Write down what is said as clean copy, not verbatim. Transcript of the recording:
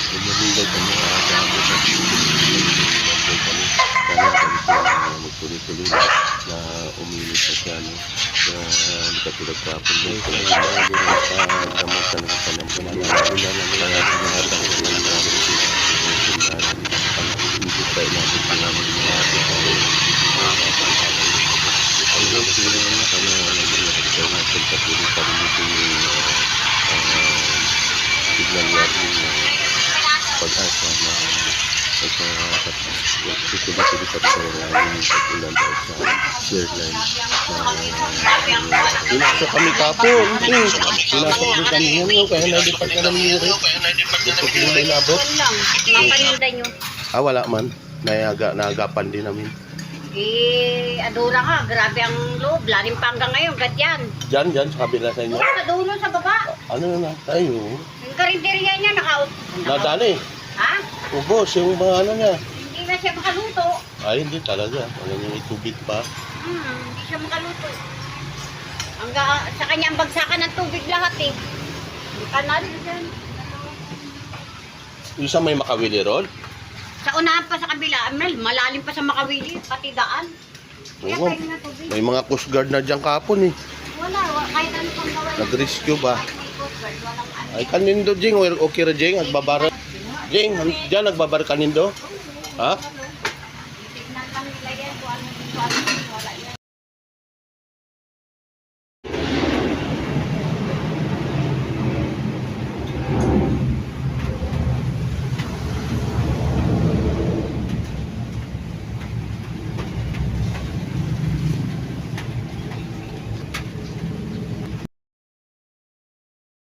Bumibigay kami sa amin sa bumibigay kami. Sana kami siya magtuloy-tuloy na umilis na siya. No? Hindi ka tulad kapon mo. Kaya gamot ka ng panampunan. Kaya lahat ang hindi tayo natin namin hanggang sila naman kami nagkakita natin patuloy pa rin ito signal warning na pag-asa na tutuloy-tuloy pa rin yung pag-ulan dahil sa airline na pinasok kami kapon pinasok din kami yan kaya nalipat ka namin yung gusto ko nila inabot wala man naagapan din namin. Adura ka, grabe ang loob. Lalim pa hanggang ngayon, ganyan. Diyan, sa kabila sa inyo? Sa dulo, sa baba. Ano na tayo? Yung karinderya niya, nadali. Ha? Ubos, yung mga ano niya. Hindi na siya makaluto. Ay, hindi talaga. Wala niya may tubig pa. Hindi siya makaluto. Sa kanya ang bagsakan ng tubig lahat eh. Yung kanal dyan. Yung sa may Makawili Road? Sa unahan pa sa kabila, malalim pa sa Makawili, pati daan. Kaya Oo. kayo na tubig. May mga Coast Guard na dyan kapon eh. Wala, kahit ano pang gawin. Nag-rescue ba? Kahit may Coast Guard, walang ano. Ay, kanindo, Jing. Okay ra, Jing. Nagbabar. Jing, dyan nagbabar kanindo? Ha? Tignan lang nila yan kung ano wala yan.